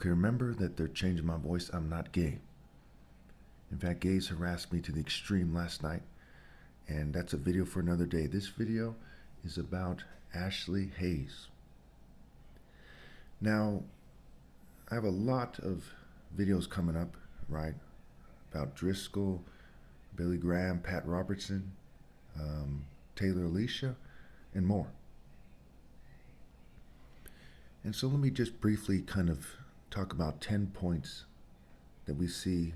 Okay, remember that they're changing my voice. I'm not gay. In fact, gays harassed me to the extreme last night, and that's a video for another day. This video is about Ashley Hayes. Now, I have a lot of videos coming up, right, about Driscoll, Billy Graham, Pat Robertson, Taylor Alicia, and more. And so let me just briefly kind of talk about 10 points that we see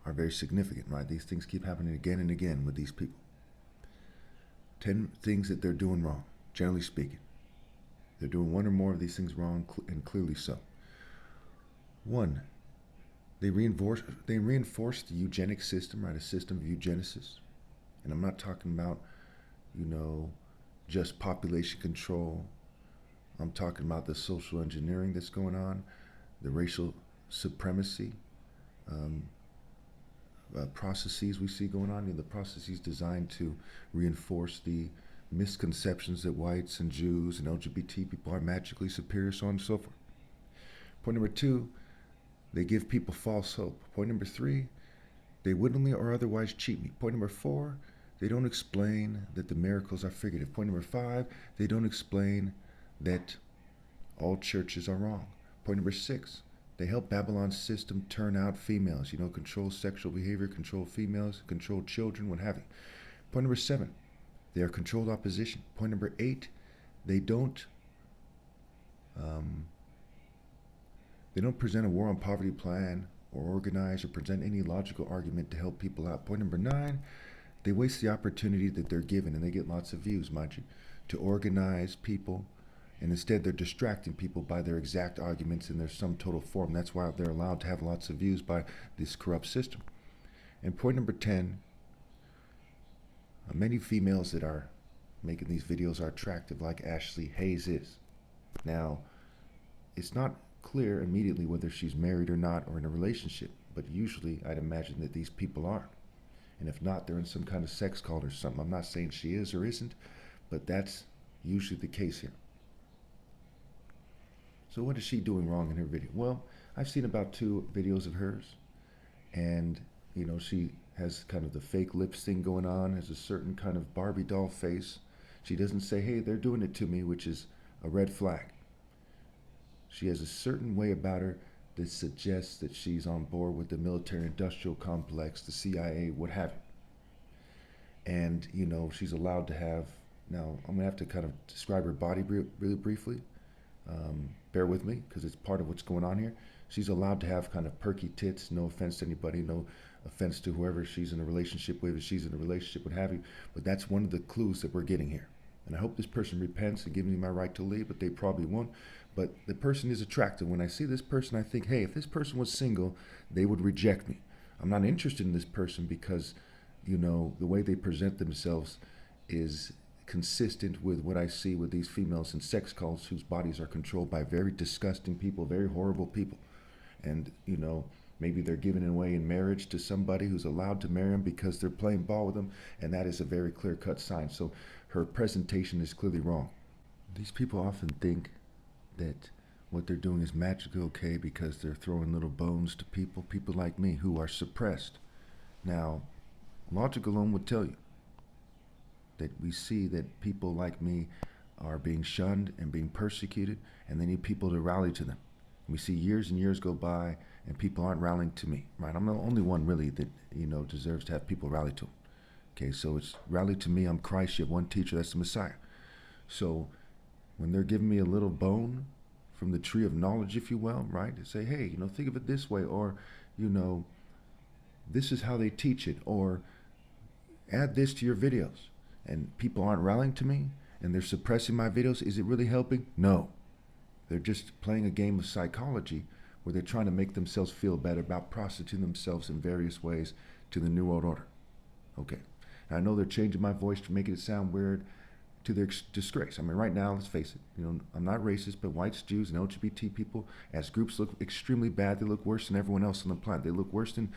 are very significant, right? These things keep happening again and again with these people. 10 things that they're doing wrong, generally speaking. They're doing one or more of these things wrong, and clearly so. One, they reinforce the eugenic system, right? A system of eugenesis. And I'm not talking about, just population control. I'm talking about the social engineering that's going on, the racial supremacy processes we see going on, the processes designed to reinforce the misconceptions that whites and Jews and LGBT people are magically superior, so on and so forth. Point number two, they give people false hope. Point number three, they wittingly or otherwise cheat me. Point number four, they don't explain that the miracles are figurative. Point number five, they don't explain that all churches are wrong. Point number six, they help Babylon's system turn out females, control sexual behavior, control females, control children, what have you. Point number seven, they are controlled opposition. Point number eight, they don't present a war on poverty plan or organize or present any logical argument to help people out. Point number nine, they waste the opportunity that they're given, and they get lots of views, mind you, to organize people, and instead they're distracting people by their exact arguments in their sum total form. That's why they're allowed to have lots of views by this corrupt system. And point number 10, many females that are making these videos are attractive, like Ashley Hayes is. Now, it's not clear immediately whether she's married or not, or in a relationship, but usually I'd imagine that these people are. And if not, they're in some kind of sex cult or something. I'm not saying she is or isn't, but that's usually the case here. So what is she doing wrong in her video? Well, I've seen about 2 videos of hers, and she has kind of the fake lips thing going on, has a certain kind of Barbie doll face. She doesn't say, hey, they're doing it to me, which is a red flag. She has a certain way about her that suggests that she's on board with the military-industrial complex, the CIA, what have you. And, she's allowed to have, now I'm going to have to kind of describe her body really briefly. Bear with me, because it's part of what's going on here. She's allowed to have kind of perky tits, no offense to anybody, no offense to whoever she's in a relationship with, if she's in a relationship, what have you. But that's one of the clues that we're getting here. And I hope this person repents and gives me my right to leave, but they probably won't. But the person is attractive. When I see this person, I think, hey, if this person was single, they would reject me. I'm not interested in this person because, the way they present themselves is consistent with what I see with these females in sex cults whose bodies are controlled by very disgusting people, very horrible people. And, maybe they're giving away in marriage to somebody who's allowed to marry them because they're playing ball with them, and that is a very clear-cut sign. So her presentation is clearly wrong. These people often think that what they're doing is magically okay because they're throwing little bones to people like me who are suppressed. Now, logic alone would tell you that we see that people like me are being shunned and being persecuted, and they need people to rally to them. We see years and years go by, and people aren't rallying to me, right? I'm the only one really that, deserves to have people rally to him. Okay, so it's rally to me, I'm Christ, you have one teacher, that's the Messiah. So when they're giving me a little bone from the tree of knowledge, if you will, right? They say, hey, think of it this way, or, this is how they teach it, or add this to your videos. And people aren't rallying to me, and they're suppressing my videos. Is it really helping? No. They're just playing a game of psychology where they're trying to make themselves feel better about prostituting themselves in various ways to the New World Order. Okay. And I know they're changing my voice to make it sound weird to their disgrace. I mean, right now, let's face it, I'm not racist, but whites, Jews, and LGBT people as groups look extremely bad. They look worse than everyone else on the planet. They look worse than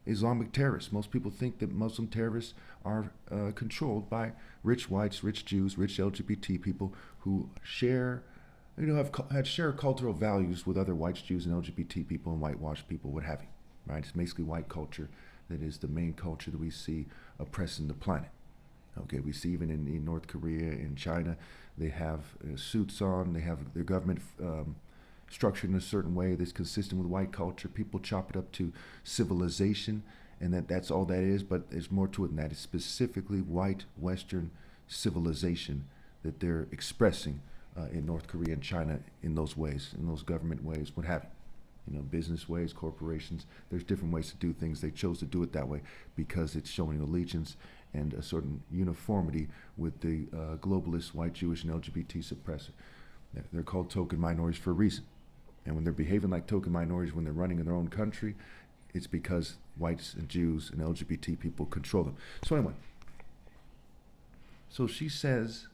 Islamic terrorists. Most people think that Muslim terrorists are controlled by rich whites, rich Jews, rich LGBT people who share have share cultural values with other whites, Jews, and LGBT people and whitewashed people, what have you. Right? It's basically white culture that is the main culture that we see oppressing the planet. Okay, we see even in North Korea, in China, they have suits on, they have their government structured in a certain way that's consistent with white culture. People chop it up to civilization, and that's all that is, but there's more to it than that. It's specifically white Western civilization that they're expressing in North Korea and China in those ways, in those government ways, what have you. Business ways, corporations. There's different ways to do things. They chose to do it that way because it's showing allegiance and a certain uniformity with the globalist, white, Jewish, and LGBT suppressor. They're called token minorities for a reason. And when they're behaving like token minorities when they're running in their own country, it's because whites and Jews and LGBT people control them. So anyway, so she says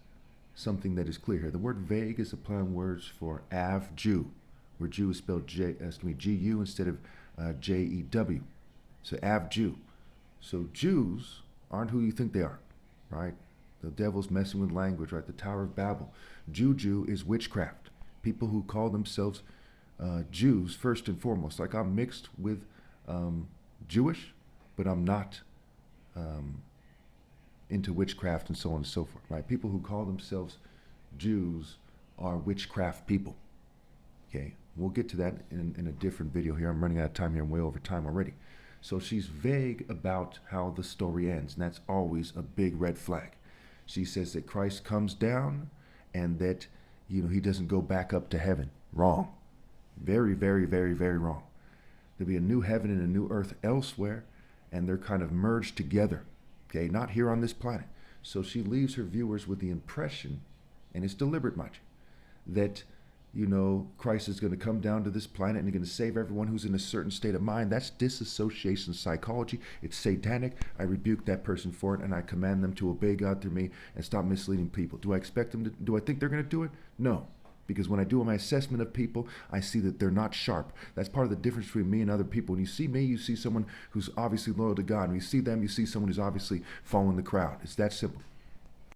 something that is clear here. The word vague is applying words for av, Jew, where Jew is spelled G-U instead of J-E-W. So av, Jew. So Jews aren't who you think they are, right? The devil's messing with language, right? The Tower of Babel. Juju is witchcraft. People who call themselves Jews first and foremost. Like I'm mixed with Jewish, but I'm not into witchcraft and so on and so forth, right? People who call themselves Jews are witchcraft people. Okay, we'll get to that in a different video here. I'm running out of time here. I'm way over time already. So she's vague about how the story ends, and that's always a big red flag. She says that Christ comes down and that, he doesn't go back up to heaven. Wrong. Very, very, very, very wrong. There'll be a new heaven and a new earth elsewhere, and they're kind of merged together. Okay, not here on this planet. So she leaves her viewers with the impression, and it's deliberate, mind you, that Christ is going to come down to this planet and he's going to save everyone who's in a certain state of mind. That's disassociation psychology. It's satanic. I rebuke that person for it, and I command them to obey God through me and stop misleading people. Do I think they're going to do it? No. Because when I do my assessment of people, I see that they're not sharp. That's part of the difference between me and other people. When you see me, you see someone who's obviously loyal to God. When you see them, you see someone who's obviously following the crowd. It's that simple.